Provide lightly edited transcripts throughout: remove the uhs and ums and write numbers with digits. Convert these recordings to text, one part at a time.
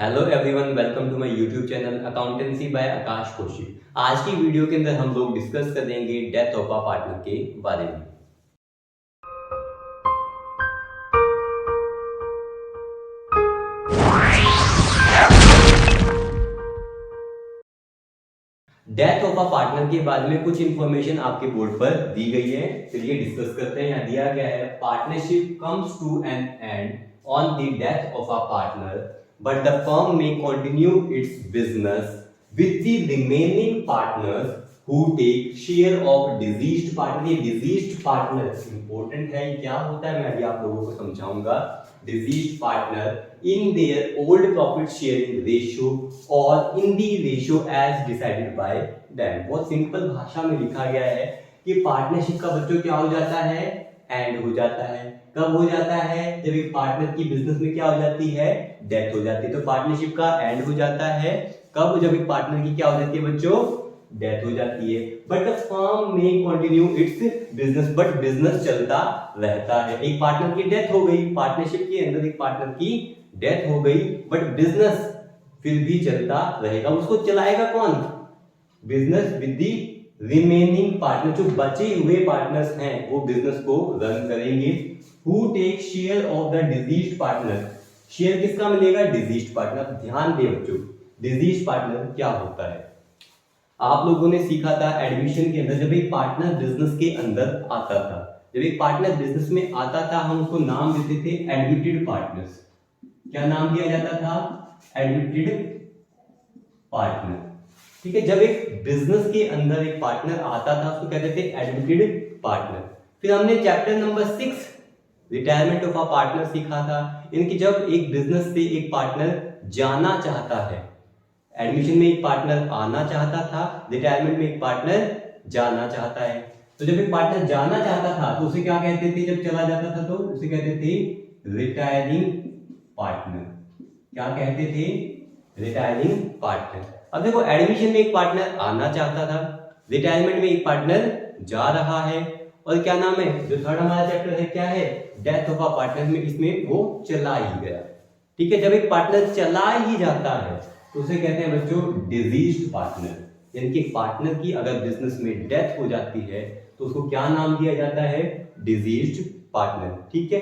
Hello everyone, welcome to my YouTube channel accountancy by Aakash Kaushik. आज की video के अंदर हम लोग डिस्कस करेंगे डेथ ऑफ अ पार्टनर के बारे में। डेथ ऑफ अ पार्टनर के बारे में कुछ इंफॉर्मेशन आपके बोर्ड पर दी गई है, चलिए डिस्कस करते हैं। यहाँ दिया गया है partnership comes to an end on the death of a partner but the firm may continue its business with the remaining partners who take share of deceased partner। ये deceased partner important है, क्या होता है मैं अभी आप लोगों को समझाऊंगा। deceased partner in their old profit sharing ratio or in the ratio as decided by them। बहुत सिंपल भाषा में लिखा गया है कि पार्टनरशिप का बच्चों क्या हो जाता है, एंड हो जाता है। कब हो जाता है? जब एक पार्टनर की बिजनेस में क्या हो जाती है, डेथ हो जाती है। तो पार्टनरशिप का एंड हो जाता है कब? जब एक पार्टनर की क्या हो जाती है बच्चों, डेथ हो जाती है। बट द फर्म में continue its business, but business चलता रहता है। एक पार्टनर की डेथ हो गई, पार्टनरशिप के अंदर एक पार्टनर की डेथ हो गई, बट बिजनेस फिर भी चलता रहेगा। उसको चलाएगा कौन? Business with the remaining partner, जो बचे हुए पार्टनर्स हैं वो बिजनेस को रन करेंगे। Who take share of the deceased partner, share किसका मिलेगा? Deceased partner. ध्यान दे बच्चों, डिजीज्ड पार्टनर क्या होता है? आप लोगों ने सीखा था एडमिशन के अंदर, जब एक पार्टनर बिजनेस के अंदर आता था, जब एक पार्टनर बिजनेस में आता था हम उसको नाम देते थे एडमिटेड पार्टनर्स। क्या नाम दिया जाता था? Admitted partner. ठीक है, जब एक बिजनेस के अंदर एक पार्टनर आता था उसको कहते थे एडमिटेड पार्टनर। फिर हमने chapter number 6 retirement of a partner सीखा था। इनकी जब एक बिजनेस से एक पार्टनर जाना चाहता है, एडमिशन में एक पार्टनर आना चाहता था, रिटायरमेंट में एक पार्टनर जाना चाहता है। तो जब एक पार्टनर जाना चाहता था तो उसे क्या कहते थे? जब चला जाता था तो उसे कहते थे रिटायरिंग पार्टनर। क्या कहते थे? Retiring partner. अब देखो, एडमिशन में एक पार्टनर आना चाहता था, रिटायरमेंट में एक पार्टनर जा रहा है, और क्या नाम है जो थर्ड हमारा चैप्टर है, क्या है? डेथ ऑफ अ पार्टनर में इसमें वो चला ही गया। ठीक है, जब एक पार्टनर चला ही जाता है तो उसे कहते हैं बच्चों डिजीज्ड पार्टनर। यानी कि एक पार्टनर की अगर बिजनेस में डेथ हो जाती है तो उसको क्या नाम दिया जाता है? Diseased partner. ठीक है,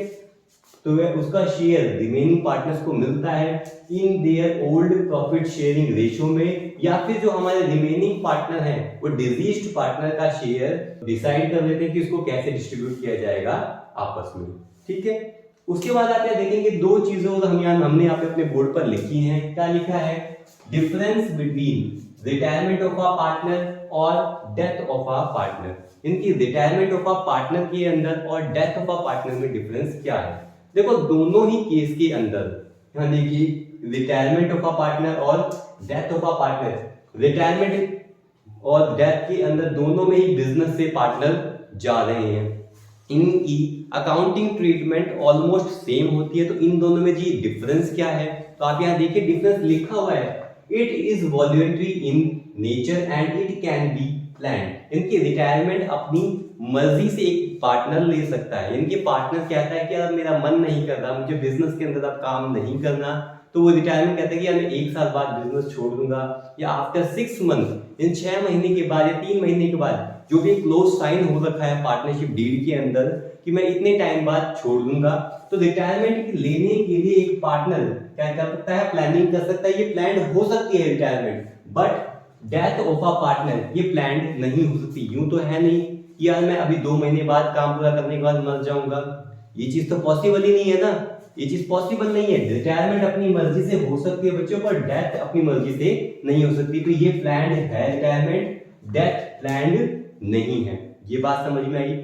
तो वह उसका शेयर रिमेनिंग पार्टनर्स को मिलता है in their old profit sharing ratio में, या फिर जो हमारे रिमेनिंग पार्टनर हैं वो डिजीज्ड पार्टनर का शेयर डिसाइड कर लेते हैं कि उसको कैसे डिस्ट्रीब्यूट किया जाएगा आपस में। ठीक है, उसके बाद आप देखेंगे दो चीजों हमने यहाँ पे अपने बोर्ड पर लिखी हैं। क्या लिखा है? Difference between retirement of a partner और डेथ ऑफ अ पार्टनर। इनकी रिटायरमेंट ऑफ अ पार्टनर के अंदर और डेथ ऑफ अ पार्टनर में डिफरेंस क्या है? देखो, दोनों ही केस के अंदर, यहाँ देखिए रिटायरमेंट ऑफ अ पार्टनर और death of a partner, retirement और डेथ के अंदर दोनों में ही बिजनेस से पार्टनर जा रहे हैं। इनकी अकाउंटिंग ट्रीटमेंट ऑलमोस्ट सेम होती है। तो इन दोनों में जी डिफरेंस क्या है? तो आप यहाँ देखिए डिफरेंस लिखा हुआ है, it is voluntary in nature and it can be planned. इनकी रिटायरमेंट अपनी मर्जी से एक पार्टनर ले सकता है। इनके पार्टनर कहता है कि यार मेरा मन नहीं कर रहा, मुझे बिजनेस के अंदर अब काम नहीं करना, तो वो रिटायरमेंट कहता है कि यार मैं 1 साल बाद बिजनेस छोड़ दूंगा, या आफ्टर 6 मंथ, इन 6 महीने के बाद या 3 महीने के बाद जो भी क्लोज साइन हो रखा है पार्टनरशिप डीड के अंदर कि मैं इतने टाइम बाद छोड़ दूंगा। तो रिटायरमेंट लेने के लिए एक पार्टनर क्या कर सकता है? प्लानिंग कर सकता है। ये प्लान्ड हो सकती है retirement, but death of a partner ये प्लान्ड नहीं हो सकती। यूं तो है नहीं कि यार मैं अभी 2 महीने बाद काम पूरा करने के बाद मर जाऊंगा, ये चीज तो पॉसिबल ही नहीं है ना, ये चीज पॉसिबल नहीं है। रिटायरमेंट अपनी मर्जी से हो सकती है बच्चों, पर डेथ अपनी मर्जी से नहीं हो सकती। तो ये प्लान्ड है रिटायरमेंट, डेथ प्लान्ड नहीं है। ये बात समझ में आई?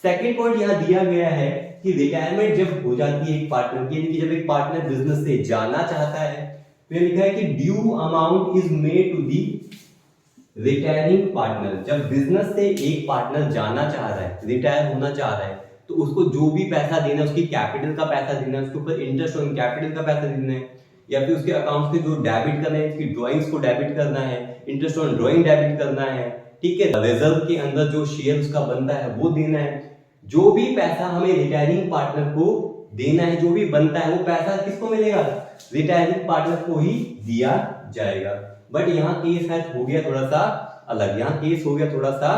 सेकंड पॉइंट यहाँ दिया गया है कि रिटायरमेंट जब हो जाती है एक पार्टनर की, यानी कि जब एक पार्टनर बिजनेस से जाना चाहता है, तो लिखा है कि due amount is made to the retiring partner. जब बिजनेस से एक पार्टनर जाना चाह रहा है, रिटायर होना चाह रहा है, तो उसको जो भी पैसा देना है, उसकी कैपिटल का पैसा देना है, उसके ऊपर इंटरेस्ट ऑन कैपिटल का पैसा देना है, या फिर उसके अकाउंट से जो डेबिट करना है, उसकी ड्राइंग्स को डेबिट करना है, इंटरेस्ट ऑन ड्राइंग डेबिट करना है। ठीक है, रिजर्व के अंदर जो शेयर उसका बनता है वो देना है। जो भी पैसा हमें रिटायरिंग पार्टनर को देना है, जो भी बनता है वो पैसा किसको मिलेगा? रिटायरिंग पार्टनर को ही दिया जाएगा। बट यहाँ केस है हो गया थोड़ा सा अलग, यहाँ केस हो गया थोड़ा सा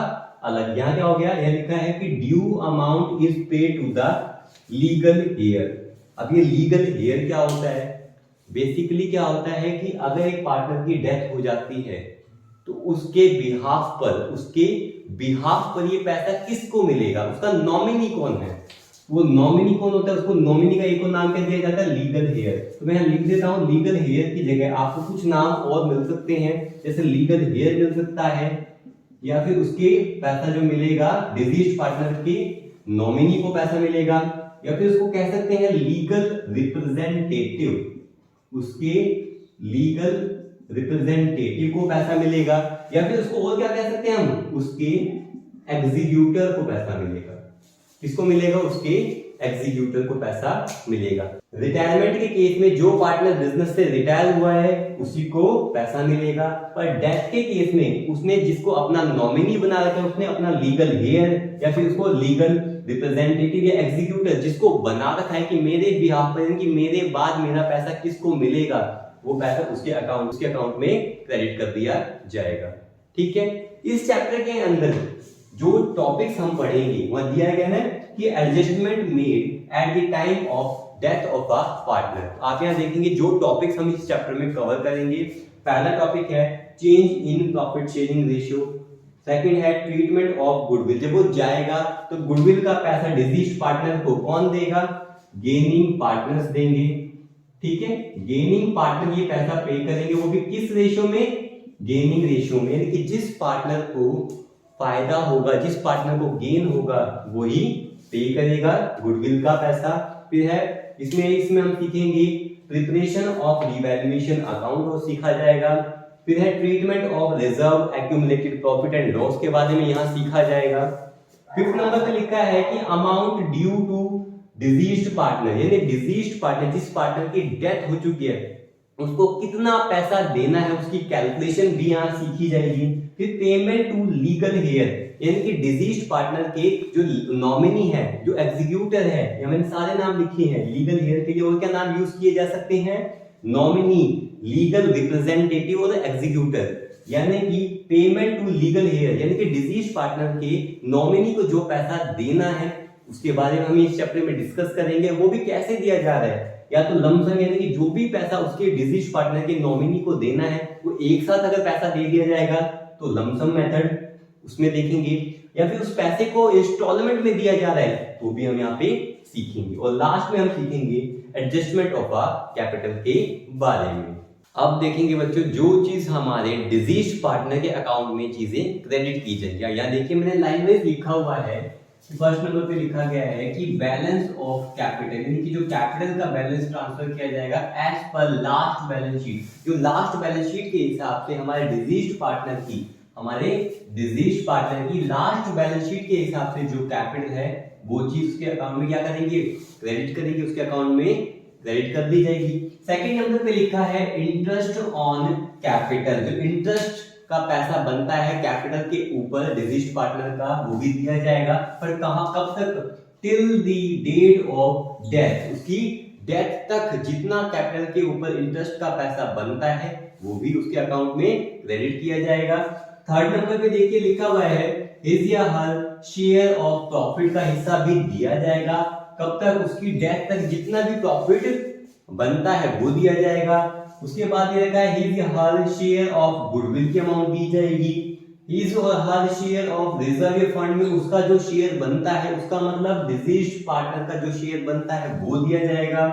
अलग। यहाँ क्या हो गया, यह लिखा है कि due amount is paid to the legal heir. अब ये लीगल हेयर क्या होता है, बेसिकली क्या होता है कि अगर एक पार्टनर की डेथ हो जाती है तो उसके बिहाफ पर ये पैसा किसको मिलेगा, उसका नॉमिनी कौन है, वो नॉमिनी कौन होता है, उसको नॉमिनी का एक और नाम क्या दिया जाता है, लीगल हेयर। तो मैं लिख देता हूं लीगल हेयर की जगह आपको कुछ नाम और मिल सकते हैं, जैसे लीगल हेयर मिल सकता है, या फिर उसके पैसा जो मिलेगा डिजीज्ड पार्टनर के नॉमिनी को पैसा मिलेगा, या फिर उसको कह सकते हैं लीगल रिप्रेजेंटेटिव, उसके लीगल रिप्रेजेंटेटिव को पैसा मिलेगा, या फिर उसको और क्या कह सकते हैं हम, उसके एग्जीक्यूटर को पैसा मिलेगा। किसको मिलेगा, उसके एग्जीक्यूटर को पैसा मिलेगा। रिटायरमेंट के केस में जो पार्टनर बिजनेस से रिटायर हुआ है उसी को पैसा मिलेगा, पर डेथ के केस में उसने जिसको अपना नॉमिनी बना रखा है, उसने अपना लीगल हेयर या फिर उसको लीगल रिप्रेजेंटेटिव या एग्जीक्यूटर जिसको बना रखा है कि मेरे बिहाफ पर, कि मेरे बाद मेरा पैसा किसको मिलेगा, वो पैसा उसके अकाउंट में क्रेडिट कर दिया जाएगा। ठीक है, इस चैप्टर के अंदर जो टॉपिक्स हम पढ़ेंगे वह दिया गया है कि adjustment made at the time of death of a partner. आप यहां देखेंगे जो टॉपिक्स हम इस चैप्टर में कवर करेंगे, पहला टॉपिक है change in profit sharing ratio, second है ट्रीटमेंट ऑफ गुडविल। जब वो जाएगा तो गुडविल का पैसा डिजीज्ड पार्टनर को कौन देगा, गेनिंग पार्टनर्स देंगे। ठीक है, गेनिंग पार्टनर ये पैसा पे करेंगे, वो भी किस रेशियो में, गेनिंग रेशियो में, यानी कि जिस पार्टनर को फायदा होगा, जिस पार्टनर को गेन होगा वही पे करेगा गुडविल का पैसा। फिर है इसमें हम सीखेंगे प्रिपरेशन ऑफ रिवैल्यूएशन अकाउंट और सीखा जाएगा। फिर है treatment of reserve accumulated profit and loss के बारे में यहां सीखा जाएगा। फिफ्थ नंबर पे लिखा है कि amount due to deceased partner, यानी डिजीज्ड पार्टनर जिस पार्टनर की डेथ हो चुकी है उसको कितना पैसा देना है, उसकी कैलकुलेशन भी यहाँ सीखी जाएगी। फिर पेमेंट टू लीगल हेयर, यानी कि डिजीज्ड पार्टनर के जो नॉमिनी है, जो एग्जीक्यूटर है, या मैंने सारे नाम लिखे हैं, लीगल हेयर के लिए और क्या नाम यूज किए जा सकते हैं, नॉमिनी, लीगल रिप्रेजेंटेटिव और एग्जीक्यूटर। यानी कि पेमेंट टू लीगल हेयर, यानी कि डिजीज्ड पार्टनर के नॉमिनी को जो पैसा देना है उसके बारे में हम इस चैप्टर में डिस्कस करेंगे। वो भी कैसे दिया जा रहा है, या तो लमसम, यानी कि जो भी पैसा उसके डिजीज्ड पार्टनर के नॉमिनी को देना है वो एक साथ अगर पैसा दे दिया जाएगा तो लमसम मेथड उसमें देखेंगे, या फिर उस पैसे को इंस्टॉलमेंट में दिया जा रहा है तो भी हम यहाँ पे सीखेंगे। और लास्ट में हम सीखेंगे एडजस्टमेंट ऑफ अ कैपिटल के बारे में। अब देखेंगे बच्चों जो चीज हमारे डिजीज्ड पार्टनर के अकाउंट में चीजें क्रेडिट की जाएगी। यहाँ देखिए मैंने लाइन वाइज लिखा हुआ है, फर्स्ट नंबर पे लिखा गया है कि बैलेंस ऑफ कैपिटल, यानी कि जो कैपिटल का बैलेंस ट्रांसफर किया जाएगा as per last balance sheet. जो लास्ट बैलेंस शीट के हिसाब से हमारे डिजीज्ड पार्टनर की लास्ट बैलेंस शीट के हिसाब से जो कैपिटल है वो चीज उसके अकाउंट में क्या करेंगे, क्रेडिट करेंगे, उसके अकाउंट में क्रेडिट कर दी जाएगी। सेकंड नंबर पे लिखा है इंटरेस्ट ऑन कैपिटल, जो इंटरेस्ट का पैसा बनता है कैपिटल के ऊपर डिजीज्ड पार्टनर का वो भी दिया जाएगा, पर कहां, कब तक, till the date of death, उसकी डेथ तक जितना कैपिटल के ऊपर इंटरेस्ट का पैसा बनता है वो भी उसके अकाउंट में क्रेडिट किया जाएगा। थर्ड नंबर पे देखिए लिखा हुआ है हिज या हर शेयर ऑफ प्रॉफिट का हिस्सा भी दिया जाएगा, कब तक, उसकी डेथ तक जितना भी प्रॉफिट बनता है वो दिया जाएगा। उसके बाद ये लिखा है his her share of goodwill की अमाउंट दी जाएगी, हिज और हर शेयर ऑफ रिजर्व फंड में उसका जो शेयर बनता है, उसका मतलब डिजीज्ड पार्टनर का जो शेयर बनता है वो दिया जाएगा।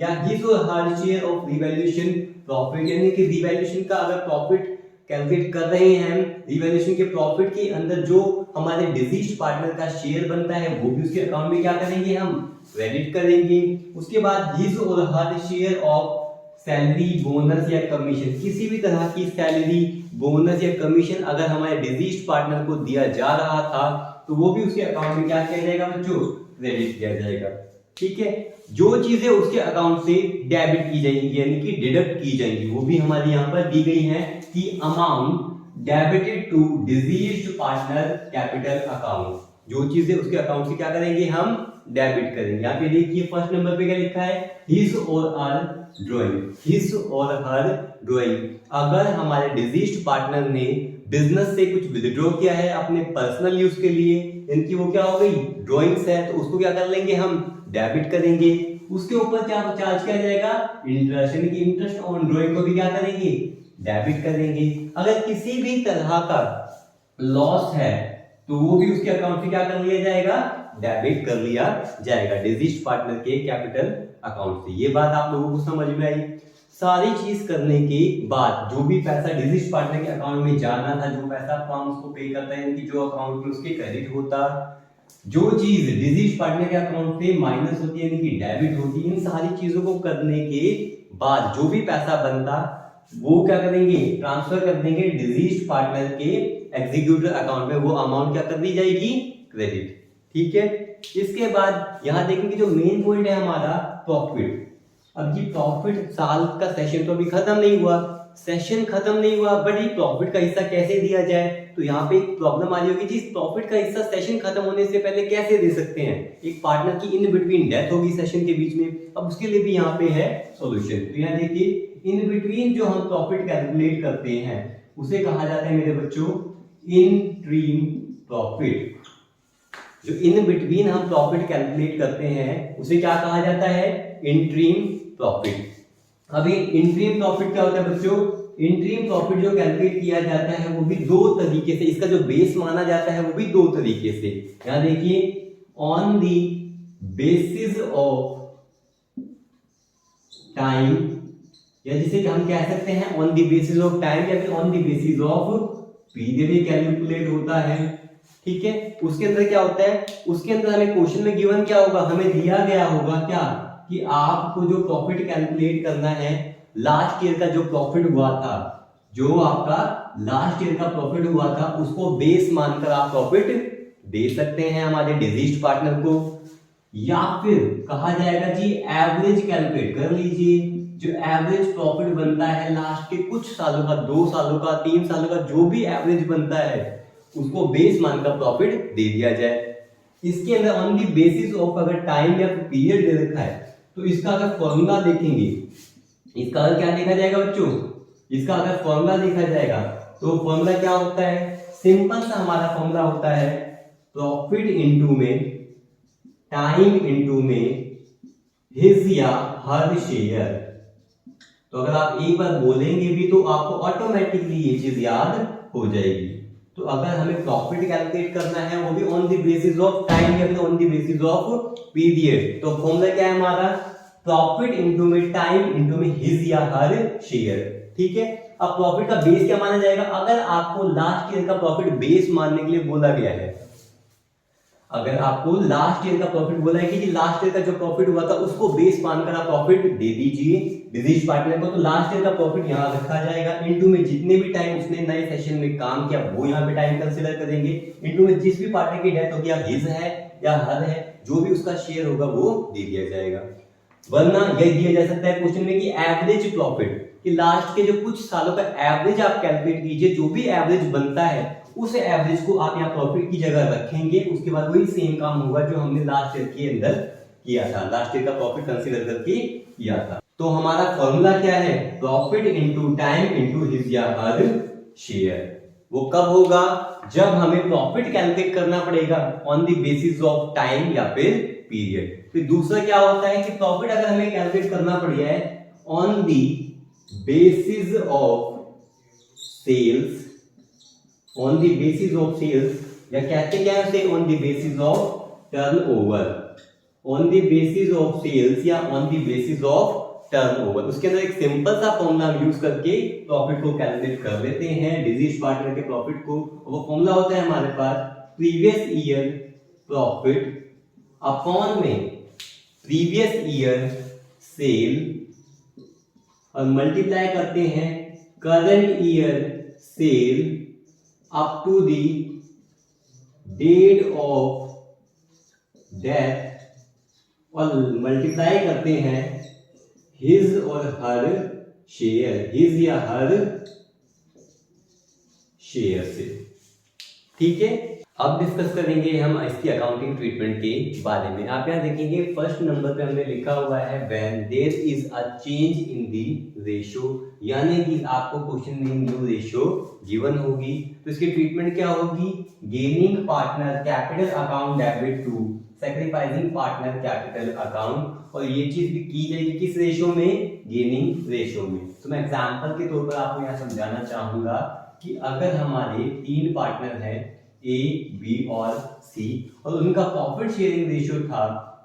या हिज और हर शेयर ऑफ रिवैल्यूएशन प्रॉफिट, यानी कि रिवैल्यूएशन का अगर प्रॉफिट कैलकुलेट कर रहे हैं, रिवैल्यूएशन के प्रॉफिट के अंदर जो हमारे डिजीज्ड पार्टनर का शेयर बनता है वो भी उसके अकाउंट में क्या करेंगे, हम क्रेडिट करेंगे। उसके बाद हिज और हर शेयर ऑफ सैलरी, बोनस या कमीशन, किसी भी तरह की सैलरी, बोनस या कमीशन अगर हमारे डिजीज्ड पार्टनर को दिया जा रहा था तो वो भी उसके अकाउंट में क्या किया जाएगा बच्चों, क्रेडिट किया जाएगा। ठीक है, जो चीजें उसके अकाउंट से डेबिट की जाएंगी यानी कि डिडक्ट की जाएंगी वो भी हमारे यहाँ पर दी गई है कि amount debited to deceased partner capital account, जो चीजें उसके अकाउंट से क्या करेंगे, हम डेबिट करेंगे। यहाँ पे देखिए फर्स्ट नंबर पे क्या लिखा है, हिज और हर ड्राइंग, हिज और हर ड्राइंग। अगर हमारे डिजीज्ड पार्टनर ने बिजनेस से कुछ विथड्रॉ किया है अपने पर्सनल यूज के लिए, इनकी वो क्या हो गई ड्राइंग्स है, तो उसको क्या कर लेंगे हम डेबिट करेंगे। उसके ऊपर क्या चार्ज किया जाएगा इंटरेस्ट, यानी कि इंटरेस्ट ऑन ड्राइंग को भी क्या करेंगे डेबिट करेंगे। अगर किसी भी तरह का लॉस है तो वो भी उसके अकाउंट से क्या कर लिया जाएगा डेबिट कर लिया जाएगा डिजीज्ड पार्टनर के कैपिटल अकाउंट से। ये बात आप लोगों को समझ में आई। सारी चीज करने के बाद जो भी पैसा डिजीज्ड पार्टनर के अकाउंट में जाना था, जो पैसा फर्म उसको पे करता है, यानी कि जो अकाउंट में उसके क्रेडिट होता, जो चीज डिजीज्ड पार्टनर के अकाउंट से माइनस होती है यानी कि डेबिट होती है, इन सारी चीजों को करने के बाद जो भी पैसा बनता वो क्या करेंगे ट्रांसफर कर देंगे डिजीज्ड पार्टनर के एग्जीक्यूटिव अकाउंट में, वो अमाउंट क्या कर दी जाएगी क्रेडिट। ठीक है, इसके बाद यहां देखेंगे जो मेन पॉइंट है हमारा प्रॉफिट। अब जी प्रॉफिट, साल का सेशन तो अभी खत्म नहीं हुआ, सेशन खत्म नहीं हुआ, बट ये प्रॉफिट का हिस्सा कैसे दिया जाए, तो यहाँ पे एक प्रॉब्लम आ रही होगी जी प्रॉफिट का हिस्सा सेशन खत्म होने से पहले कैसे दे सकते हैं। एक पार्टनर की इन बिटवीन डेथ होगी सेशन के बीच में, अब उसके लिए भी यहाँ पे है सॉल्यूशन। तो यहाँ देखिए इन बिटवीन जो हम प्रॉफिट कैलकुलेट करते हैं उसे कहा जाता है मेरे बच्चों इंटरिम प्रॉफिट। जो इन बिटवीन हम प्रॉफिट कैलकुलेट करते हैं उसे क्या कहा जाता है इंटरिम प्रॉफिट। अभी इंटरिम प्रॉफिट क्या होता है बच्चों, इंटरिम प्रॉफिट जो कैलकुलेट किया जाता है वो भी दो तरीके से, इसका जो बेस माना जाता है वो भी दो तरीके से। यहां देखिए on the basis of time, या जिसे हम कह सकते हैं on the basis of time, या फिर on the basis of period he calculate होता है। ठीक है, उसके अंदर क्या होता है, उसके अंदर हमें क्वेश्चन में गिवन क्या होगा, हमें दिया गया होगा क्या कि आपको जो प्रॉफिट कैलकुलेट करना है लास्ट ईयर का जो प्रॉफिट हुआ था, जो आपका लास्ट ईयर का प्रॉफिट हुआ था उसको बेस मानकर आप प्रॉफिट दे सकते हैं हमारे डिजीज्ड पार्टनर को, या फिर कहा जाएगा जी एवरेज कैलकुलेट कर लीजिए। जो एवरेज प्रॉफिट बनता है लास्ट के कुछ सालों का, 2 सालों का, 3 सालों का, जो भी एवरेज बनता है उसको बेस मानकर प्रॉफिट दे दिया जाए। इसके अंदर ऑन दी बेसिस ऑफ अगर टाइम या पीरियड दे रखा है तो इसका अगर फॉर्मूला देखेंगे, इसका अगर क्या देखा जाएगा बच्चों, इसका अगर फॉर्मूला देखा जाएगा तो फॉर्मूला क्या होता है, सिंपल सा हमारा फॉर्मूला होता है प्रॉफिट इनटू में टाइम इनटू में हिज या हर शेयर। तो अगर आप एक बार बोलेंगे भी तो आपको ऑटोमेटिकली ये चीज याद हो जाएगी। तो अगर हमें प्रॉफिट कैलकुलेट करना है वो भी on the basis of time या फिर on the basis of period, तो फॉर्मूला क्या है हमारा प्रॉफिट इनटू में टाइम इनटू में हिज या हर शेयर। ठीक है, अब प्रॉफिट का बेस क्या माना जाएगा, अगर आपको लास्ट ईयर का प्रॉफिट बेस मानने के लिए बोला गया है, अगर आपको लास्ट ईयर का प्रॉफिट बोला है कि लास्ट ईयर का जो प्रॉफिट हुआ था उसको बेस मानकर आप प्रॉफिट दे दीजिए डिजीज पार्टनर को, तो लास्ट ईयर का प्रॉफिट यहां रखा जाएगा, इनटू में जितने भी टाइम उसने नए सेशन में काम किया वो यहां पे टाइम कंसीडर करेंगे, इनटू में जिस भी पार्टनर की डेथ होगी या हिज है या हर है, जो भी उसका शेयर होगा वो दे दिया जाएगा। वरना यह दिया जा सकता है क्वेश्चन में कि एवरेज प्रॉफिट, कि लास्ट के जो कुछ सालों का एवरेज आप कैलकुलेट कीजिए, जो भी एवरेज बनता है उस एवरेज को आप यहाँ प्रॉफिट की जगह रखेंगे, उसके बाद वही सेम काम होगा जो हमने लास्ट ईयर के अंदर किया था, लास्ट ईयर का प्रॉफिट कंसीडर करके किया था। तो हमारा फॉर्मूला क्या है, profit into time into his या हर शेयर। वो कब होगा, जब हमें प्रॉफिट कैलकुलेट करना पड़ेगा on the basis of time या फिर पीरियड। फिर दूसरा क्या होता है कि प्रॉफिट अगर हमें कैलकुलेट करना पड़ गया है on the basis of sales, on the basis of sales, या कहते क्या है on the basis of turnover, on the basis of sales या on the basis of turnover. उसके अंदर एक सिंपल सा फॉर्मूला यूज करके प्रॉफिट को कैलकुलेट कर लेते हैं डिजीज पार्टनर के प्रॉफिट को। वो फॉर्मूला होता है हमारे पास प्रीवियस ईयर प्रॉफिट अपॉन में प्रीवियस ईयर सेल और मल्टीप्लाई करते हैं current year sale up to the date of death और मल्टीप्लाई करते हैं हिज और हर शेयर, हिज या हर शेयर से। ठीक है, अब डिस्कस करेंगे हम इसकी अकाउंटिंग ट्रीटमेंट के बारे में। आप यहाँ देखेंगे फर्स्ट नंबर पे हमने लिखा हुआ है when there is a change in the ratio, यानी कि आपको क्वेश्चन में न्यू रेशियो गिवन होगी तो इसकी ट्रीटमेंट क्या होगी, gaining partner capital account debit to sacrificing partner capital account, और ये चीज भी की जाएगी किस रेशियो में, गेनिंग रेशियो में। तो मैं एग्जांपल के तौर पर आपको यहाँ समझाना चाहूंगा कि अगर हमारे 3 पार्टनर हैं ए, बी और सी, और उनका प्रॉफिट शेयरिंग रेशियो था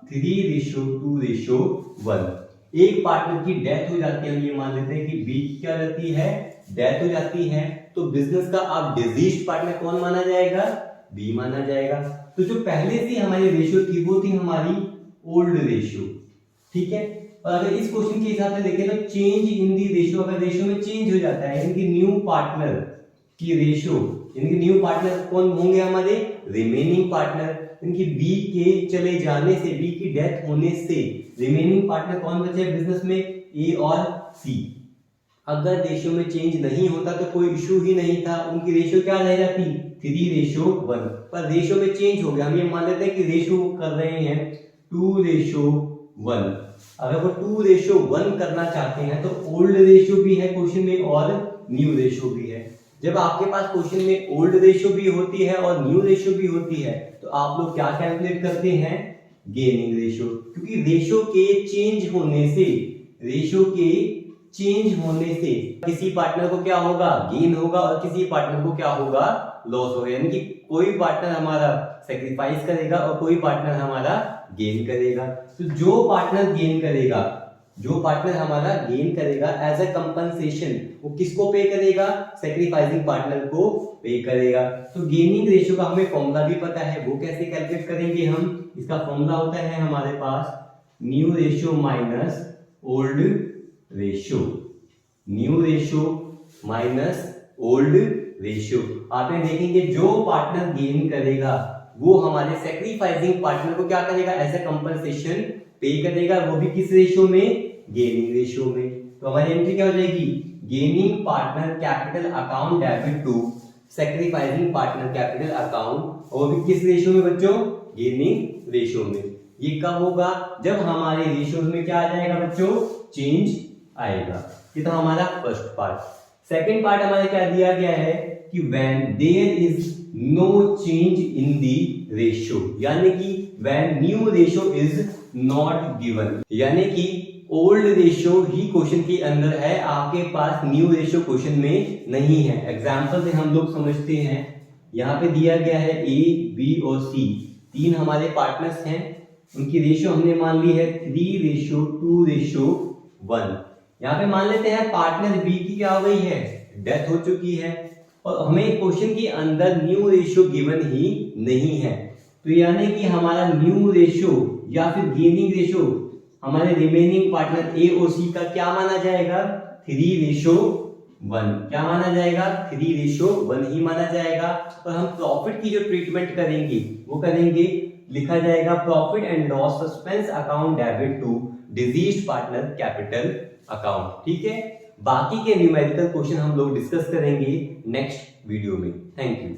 3:2:1। एक पार्टनर की डेथ हो जाती है, हम ये मान लेते हैं कि बी की क्या रहती है, डेथ हो जाती है, तो बिजनेस का अब डिजीज्ड पार्टनर कौन माना जाएगा, बी माना जाएगा। तो जो पहले से हमारी रेशियो थी वो थी हमारी ओल्ड रेशियो, ठीक है। और अगर इस क्वेश्चन के हिसाब से देखें तो चेंज इन दी रेशियो, अगर रेशियो में चेंज हो जाता है यानी कि न्यू पार्टनर की रेशियो, यानी कि न्यू पार्टनर कौन होंगे हमारे, रिमेनिंग पार्टनर, इनकी बी के चले जाने से, बी की डेथ होने से रिमेनिंग पार्टनर कौन बचे बिजनेस में, ए और सी। अगर रेशियो में चेंज नहीं होता तो कोई इशू ही नहीं था, उनकी रेशियो क्या रह जाती 3:1, पर रेशियो में चेंज हो गया, हम ये मान लेते हैं कि रेशियो कर रहे हैं 2:1। अगर वो 2:1 करना चाहते हैं तो ओल्ड रेशियो भी है क्वेश्चन में और न्यू रेशियो भी है। जब आपके पास क्वेश्चन में ओल्ड रेशियो भी होती है और न्यू रेशियो भी होती है तो आप लोग क्या कैलकुलेट करते हैं, गेनिंग रेशियो, क्योंकि रेशियो के चेंज होने से, रेशियो के चेंज होने से किसी पार्टनर को क्या होगा, गेन होगा, और किसी पार्टनर को क्या होगा, लॉस होगा। यानी कि कोई पार्टनर हमारा सेक्रीफाइस करेगा और कोई पार्टनर हमारा गेन करेगा। तो जो पार्टनर गेन करेगा, जो पार्टनर हमारा गेन करेगा एज अ कंपनसेशन, वो किसको पे करेगा, सेक्रीफाइसिंग पार्टनर को पे करेगा। तो गेनिंग रेशियो का हमें फॉर्मूला भी पता है, वो कैसे कैलकुलेट करेंगे हम, इसका फॉर्मूला होता है हमारे पास new ratio minus old ratio, new ratio minus old ratio. आप यहाँ देखेंगे जो पार्टनर गेन करेगा वो हमारे सेक्रीफाइसिंग पार्टनर को क्या करेगा, एज अ कंपनसेशन पे करेगा, वो भी किस रेशियो में, गेनिंग रेशियो में। तो हमारी एंट्री क्या हो जाएगी, gaining partner capital account debit to sacrificing partner capital account, और वो भी किस रेशियो में बच्चों, गेनिंग रेशियो में। ये कब होगा, जब हमारे रेशियो में क्या आ जाएगा बच्चों, चेंज आएगा। ये तो हमारा फर्स्ट पार्ट। सेकंड पार्ट हमारे क्या दिया गया है कि when there is no change in the ratio, यानी कि when new ratio is not given, यानी कि ओल्ड रेशियो ही क्वेश्चन के अंदर है, आपके पास न्यू रेशियो क्वेश्चन में नहीं है। एग्जांपल से हम लोग समझते हैं, यहाँ पे दिया गया है ए, बी और सी, 3 हमारे पार्टनर्स हैं, उनकी रेशियो हमने मान ली है 3:2:1। यहाँ पे मान लेते हैं पार्टनर बी की क्या हो गई है, डेथ हो चुकी है, और हमें क्वेश्चन के अंदर न्यू रेशियो गिवन ही नहीं है। तो यानी कि हमारा न्यू रेशियो या फिर गेनिंग रेशियो हमारे रिमेनिंग पार्टनर ए और सी का क्या माना जाएगा, 3:1। क्या माना जाएगा, 3:1 ही माना जाएगा। और हम प्रॉफिट की जो ट्रीटमेंट करेंगे वो करेंगे, लिखा जाएगा profit and loss suspense account debit to deceased partner capital account, ठीक है। बाकी के न्यूमेरिकल क्वेश्चन हम लोग डिस्कस करेंगे नेक्स्ट वीडियो में। Thank you.